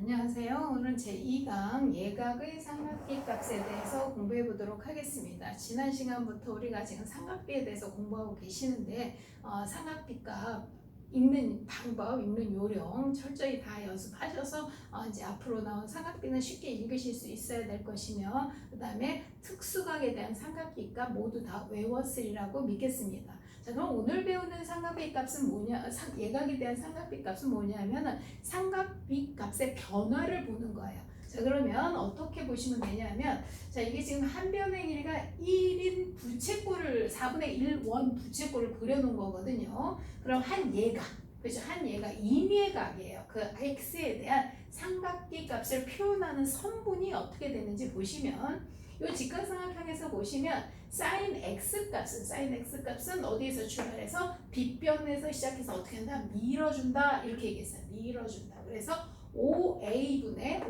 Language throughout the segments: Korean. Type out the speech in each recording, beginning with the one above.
안녕하세요. 오늘은 제2강 예각의 삼각비 값에 대해서 공부해 보도록 하겠습니다. 지난 시간부터 우리가 지금 삼각비에 대해서 공부하고 계시는데 삼각비 값 읽는 방법, 읽는 요령 철저히 다 연습하셔서 이제 앞으로 나온 삼각비는 쉽게 읽으실 수 있어야 될 것이며 그 다음에 특수각에 대한 삼각비 값 모두 다 외웠으리라고 믿겠습니다. 자, 그럼 오늘 배우는 삼각비 값은 뭐냐? 예각에 대한 삼각비 값은 뭐냐면은 삼각비 값의 변화를 보는 거예요. 자, 그러면 어떻게 보시면 되냐면, 자, 이게 지금 한 변의 길이가 1인 부채꼴을 4분의 1 원 부채꼴을 그려놓은 거거든요. 그럼 한 예각, 그렇죠? 한 예각, 임예각이에요. 그 x에 대한 삼각비 값을 표현하는 선분이 어떻게 되는지 보시면, 이 직각삼각형에서 보시면 sin x 값은 어디에서 출발해서 빗변에서 시작해서 어떻게 한다? 밀어준다 이렇게 얘기했어요. 밀어준다. 그래서 5a분의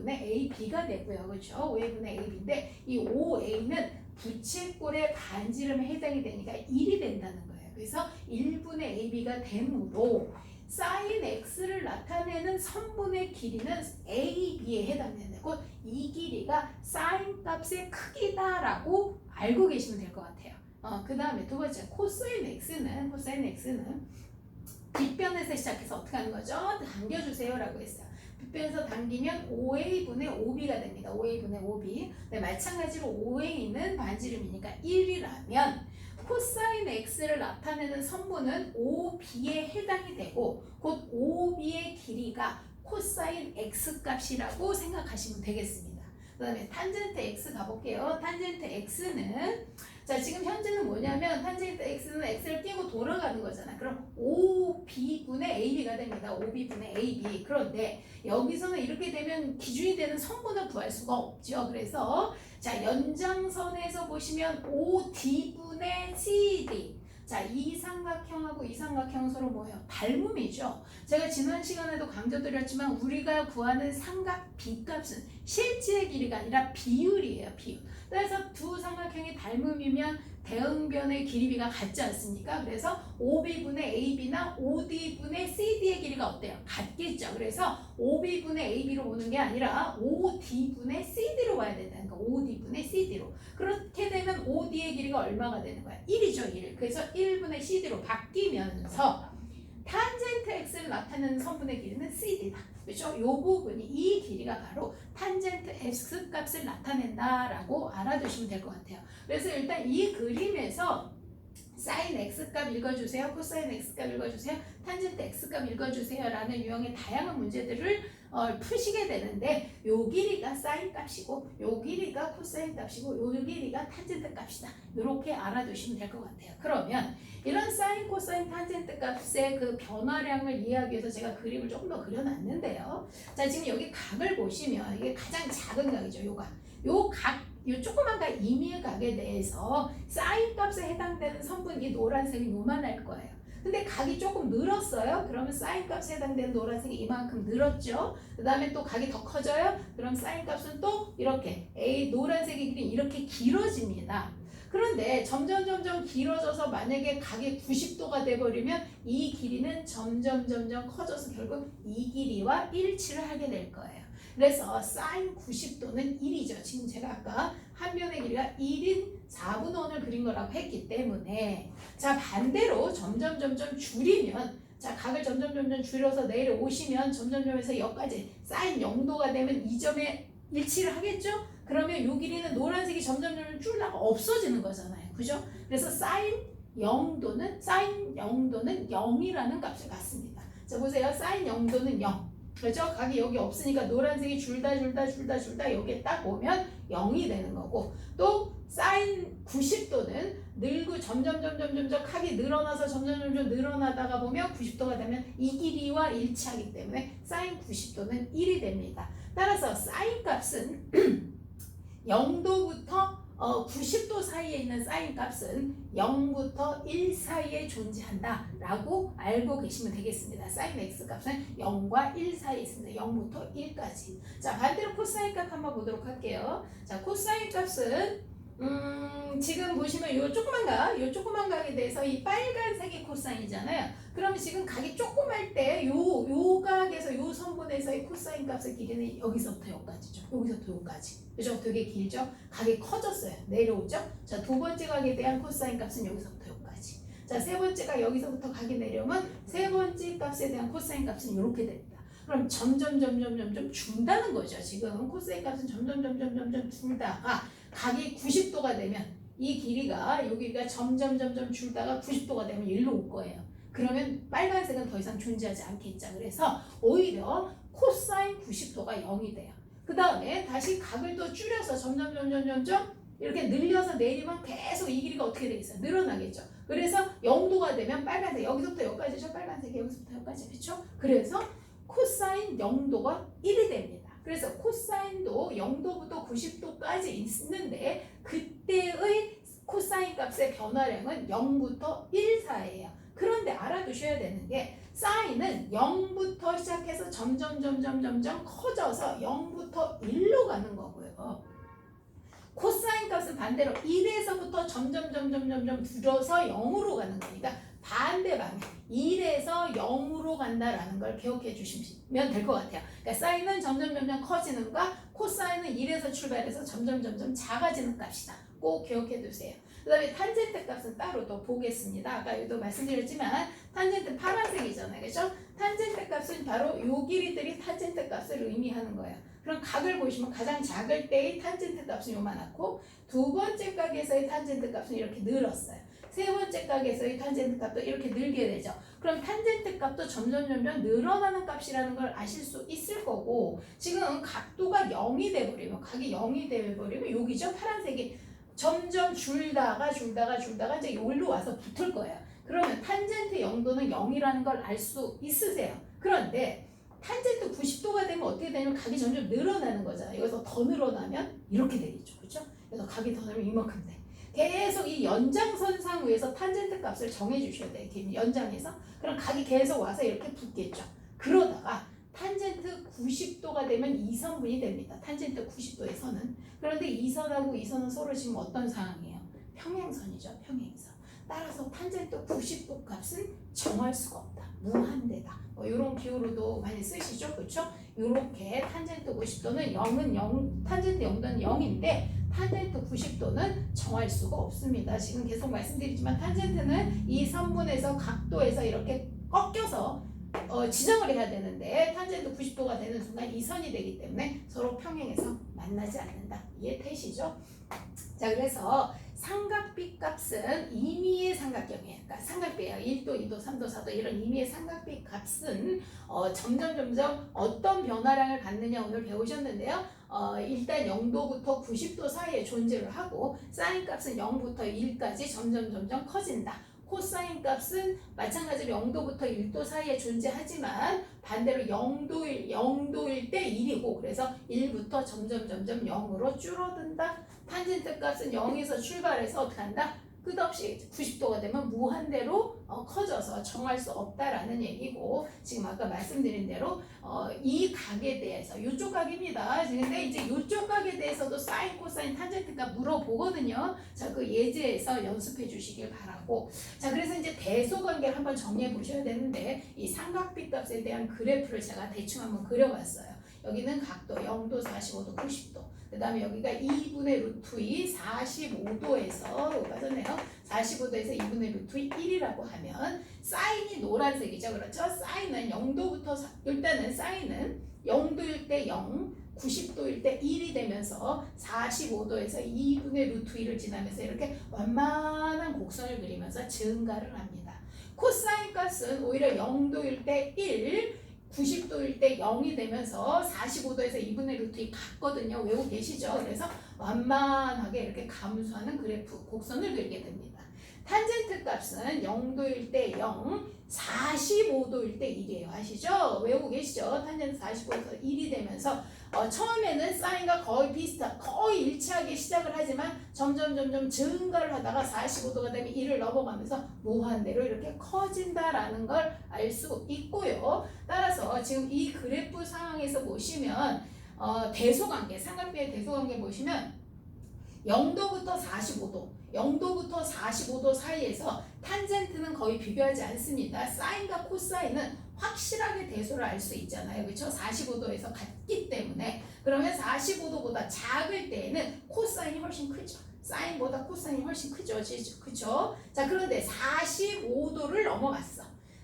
ab가 되고요. 그렇죠? 5a분의 ab인데 이 5a는 부채꼴의 반지름에 해당이 되니까 1이 된다는 거예요. 그래서 1분의 ab가 되므로 sin x를 나타내는 선분의 길이는 ab에 해당되는 곧 이 길이가 sin 값의 크기다라고 알고 계시면 될 것 같아요. 그 다음에 두 번째 코사인 x는 빗변에서 시작해서 어떻게 하는 거죠? 당겨주세요 라고 했어요. 빗변에서 당기면 5a분의 5b가 됩니다. 5a분의 5b. 네, 마찬가지로 5a는 반지름이니까 1이라면 코사인 x를 나타내는 선분은 5b에 해당이 되고 곧 5b의 길이가 코사인 x 값이라고 생각하시면 되겠습니다. 그 다음에 탄젠트 x 가볼게요. 탄젠트 x는 자 지금 현재는 뭐냐면 탄젠트 x는 x를 띄고 돌아가는 거잖아. 그럼 5b분의 ab가 됩니다. 5b분의 ab. 그런데 여기서는 이렇게 되면 기준이 되는 성분을 구할 수가 없죠. 그래서 자 연장선에서 보시면 5d분의 cd. 자, 이 삼각형하고 이 삼각형은 서로 뭐예요? 닮음이죠. 제가 지난 시간에도 강조드렸지만 우리가 구하는 삼각비 값은 실제의 길이가 아니라 비율이에요. 비율. 그래서 두 삼각형이 닮음이면 대응변의 길이비가 같지 않습니까? 그래서 5b분의 ab나 5d분의 cd의 길이가 어때요? 같겠죠. 그래서 5b분의 ab로 보는 게 아니라 5d분의 cd로 봐야 된다는 거. 5d분의 cd로. 그렇게 되면 5d의 길이가 얼마가 되는 거야? 1이죠. 1. 그래서 1분의 cd로 바뀌면서 탄젠트 x를 나타내는 선분의 길이는 cd다. 그렇죠? 이 부분이 이 길이가 바로 탄젠트 x 값을 나타낸다라고 알아두시면 될 것 같아요. 그래서 일단 이 그림에서 sin x 값 읽어주세요. 코사인 x 값 읽어주세요. 탄젠트 x 값 읽어주세요. 라는 유형의 다양한 문제들을 푸시게 되는데 요 길이가 sin 값이고 요 길이가 코사인 값이고 요 길이가 탄젠트 값이다. 이렇게 알아두시면 될 것 같아요. 그러면 이런 sin, 코사인, 탄젠트 값의 그 변화량을 이해하기 위해서 제가 그림을 조금 더 그려놨는데요. 자 지금 여기 각을 보시면 이게 가장 작은 각이죠. 요 각. 요 각 이 조그만 각 임의의 각에 대해서 사인 값에 해당되는 선분이 노란색이 요만할 거예요. 근데 각이 조금 늘었어요. 그러면 사인 값에 해당되는 노란색이 이만큼 늘었죠. 그 다음에 또 각이 더 커져요. 그럼 사인 값은 또 이렇게 노란색의 길이 이렇게 길어집니다. 그런데 점점 길어져서 만약에 각이 90도가 돼버리면 이 길이는 점점 커져서 결국 이 길이와 일치를 하게 될 거예요. 그래서 sin 90도는 1이죠. 지금 제가 아까 한 변의 길이가 1인 4분의 1을 그린 거라고 했기 때문에 자 반대로 점점 줄이면 자 각을 점점 줄여서 내려오시면 점점에서 여기까지 sin 0도가 되면 이 점에 일치를 하겠죠? 그러면 이 길이는 노란색이 점점 줄다가 없어지는 거잖아요. 그죠? 그래서 sin 0도는 0이라는 값을 갖습니다. 자 보세요. sin 0도는 0. 그렇죠? 각이 여기 없으니까 노란색이 줄다 여기에 딱 오면 0이 되는 거고 또 sin 90도는 늘고 점점 각이 늘어나서 점점 늘어나다가 보면 90도가 되면 이 길이와 일치하기 때문에 sin 90도는 1이 됩니다. 따라서 sin 값은 0도부터 90도 사이에 있는 사인 값은 0부터 1 사이에 존재한다 라고 알고 계시면 되겠습니다. 사인 x 값은 0과 1 사이에 있습니다. 0부터 1까지. 자 반대로 코사인 값 한번 보도록 할게요. 자 코사인 값은 지금 보시면 요 조그만 각에 대해서 이 빨간색이 코사인이잖아요. 그러면 지금 각이 조그말 때 요 각에서 요 선분의 3분에서의 코사인 값의 길이는 여기서부터 여기까지죠. 여기서부터 여기까지. 그죠? 되게 길죠? 각이 커졌어요. 내려오죠? 자, 두 번째 각에 대한 코사인 값은 여기서부터 여기까지. 자, 세 번째가 여기서부터 각이 내려오면 세 번째 값에 대한 코사인 값은 이렇게 됩니다. 그럼 점점 준다는 거죠. 지금 코사인 값은 점점 줄다가 각이 90도가 되면 이 길이가 여기가 점점 줄다가 90도가 되면 일로 올 거예요. 그러면 빨간색은 더 이상 존재하지 않겠죠. 그래서 오히려 코사인 90도가 0이 돼요. 그 다음에 다시 각을 또 줄여서 점점 이렇게 늘려서 내리면 계속 이 길이가 어떻게 되겠어요? 늘어나겠죠. 그래서 0도가 되면 빨간색, 여기서부터 여기까지죠. 빨간색이 여기서부터 여기까지. 그렇죠? 그래서 코사인 0도가 1이 됩니다. 그래서 코사인도 0도부터 90도까지 있는데 그때의 코사인 값의 변화량은 0부터 1 사이예요. 그런데 알아두셔야 되는 게 사인은 0부터 시작해서 점점 커져서 0부터 1로 가는 거고요. 코사인 값은 반대로 1에서부터 점점 줄어서 0으로 가는 거니까 반대 방향 1에서 0으로 간다라는 걸 기억해 주시면 될 것 같아요. 그러니까 사인은 점점 커지는 거, 코사인은 1에서 출발해서 점점 작아지는 값이다. 꼭 기억해 두세요. 그 다음에 탄젠트 값은 따로 또 보겠습니다. 아까 여기도 말씀드렸지만 탄젠트 파란색이잖아요. 그렇죠? 탄젠트 값은 바로 요 길이들이 탄젠트 값을 의미하는 거예요. 그럼 각을 보시면 가장 작을 때의 탄젠트 값은 요만하고 두 번째 각에서의 탄젠트 값은 이렇게 늘었어요. 세 번째 각에서의 탄젠트 값도 이렇게 늘게 되죠. 그럼 탄젠트 값도 점점 늘어나는 값이라는 걸 아실 수 있을 거고 지금 각도가 0이 돼버리면 각이 0이 돼버리면 여기죠. 파란색이 점점 줄다가 이제 여기로 와서 붙을 거예요. 그러면 탄젠트 0도는 0이라는 걸 알 수 있으세요. 그런데 탄젠트 90도가 되면 어떻게 되냐면 각이 점점 늘어나는 거잖아요. 여기서 더 늘어나면 이렇게 되겠죠. 그렇죠? 그래서 각이 더 늘면 이만큼 돼. 계속 이 연장선상 위에서 탄젠트 값을 정해 주셔야 돼요. 연장해서. 그럼 각이 계속 와서 이렇게 붙겠죠. 그러다가 탄젠트 90도가 되면 이 선분이 됩니다. 탄젠트 90도의 선은. 그런데 이 선하고 이 선은 서로 지금 어떤 상황이에요? 평행선이죠. 평행선. 따라서 탄젠트 90도 값은 정할 수가 없다. 무한대다. 뭐 이런 기호로도 많이 쓰시죠. 그렇죠? 이렇게 탄젠트 90도는 0은 0, 탄젠트 0도는 0인데 탄젠트 90도는 정할 수가 없습니다. 지금 계속 말씀드리지만 탄젠트는 이 선분에서 각도에서 이렇게 꺾여서 지정을 해야 되는데 탄젠트 90도가 되는 순간 이 선이 되기 때문에 서로 평행해서 만나지 않는다. 이해되시죠? 자, 그래서 삼각비 값은 임의의 삼각형이에요. 그러니까 삼각비예요. 1도, 2도, 3도, 4도 이런 임의의 삼각비 값은 점점 어떤 변화량을 갖느냐 오늘 배우셨는데요. 일단 0도부터 90도 사이에 존재를 하고 사인 값은 0부터 1까지 점점 커진다. 코사인 값은 마찬가지로 0도부터 1도 사이에 존재하지만 반대로 0도일 때 1이고 그래서 1부터 점점 0으로 줄어든다. 탄젠트 값은 0에서 출발해서 어떻게 한다? 끝없이 90도가 되면 무한대로 커져서 정할 수 없다라는 얘기고 지금 아까 말씀드린 대로 이 각에 대해서 이쪽 각입니다. 근데 이제 이쪽 각에 대해서도 사인, 코사인, 탄젠트가 물어보거든요. 자, 그 예제에서 연습해 주시길 바라고. 자, 그래서 이제 대소관계를 한번 정리해 보셔야 되는데 이 삼각비 값에 대한 그래프를 제가 대충 한번 그려봤어요. 여기는 각도 0도, 45도, 90도. 그 다음에 여기가 2분의 루트 2, 45도에서 빠졌네요. 45도에서 2분의 루트 1이라고 하면 사인이 노란색이죠. 그렇죠? 사인은 0도부터 일단은 사인은 0도일 때 0, 90도일 때 1이 되면서 45도에서 2분의 루트 2를 지나면서 이렇게 완만한 곡선을 그리면서 증가를 합니다. 코사인 값은 오히려 0도일 때 1, 90도일 때 0이 되면서 45도에서 2분의 루트 2 같거든요. 외우고 계시죠? 그래서 완만하게 이렇게 감소하는 그래프, 곡선을 그리게 됩니다. 탄젠트 값은 0도일 때 0, 45도일 때 1이에요. 아시죠? 외우고 계시죠? 탄젠트 45도에서 1이 되면서 처음에는 사인과 거의 일치하게 시작을 하지만 점점 증가를 하다가 45도가 되면 1을 넘어가면서 무한대로 이렇게 커진다라는 걸 알 수 있고요. 따라서 지금 이 그래프 상황에서 보시면 대소관계, 삼각비의 대소관계 보시면 0도부터 45도, 0도부터 45도 사이에서 탄젠트는 거의 비교하지 않습니다. 사인과 코사인은 확실하게 대소를 알 수 있잖아요. 그렇죠? 45도에서 같기 때문에. 그러면 45도보다 작을 때에는 코사인이 훨씬 크죠. 사인보다 코사인이 훨씬 크죠. 그렇죠? 자, 그런데 45도를 넘어갔어.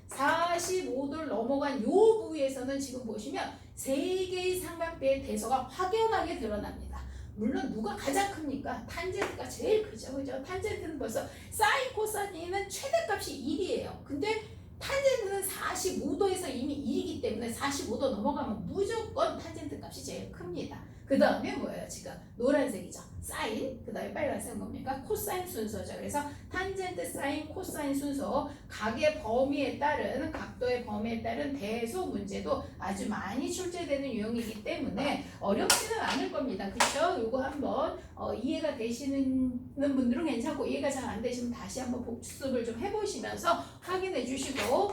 45도를 넘어간 요 부위에서는 지금 보시면 세 개의 삼각대의 대소가 확연하게 드러납니다. 물론 누가 가장 큽니까? 탄젠트가 제일 크죠. 그죠? 탄젠트는 벌써 사인 코사인은 최대값이 1이에요. 근데 탄젠트는 45도에서 이미 1이기 때문에 45도 넘어가면 무조건 탄젠트 값이 제일 큽니다. 그 다음에 뭐예요? 지금 노란색이죠. 사인, 그 다음에 빨간색은 뭡니까? 코사인 순서죠. 그래서 탄젠트, 사인, 코사인 순서, 각의 범위에 따른, 각도의 범위에 따른 대소 문제도 아주 많이 출제되는 유형이기 때문에 어렵지는 않을 겁니다. 그쵸? 요거 한번 이해가 되시는 분들은 괜찮고, 이해가 잘 안 되시면 다시 한번 복습을 좀 해보시면서 확인해 주시고,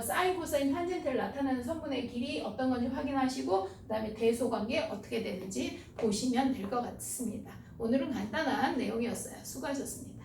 사인, 코사인, 탄젠트를 나타내는 성분의 길이 어떤 건지 확인하시고, 그 다음에 대소 관계 어떻게 되는지 보시면 될 것 같습니다. 오늘은 간단한 내용이었어요. 수고하셨습니다.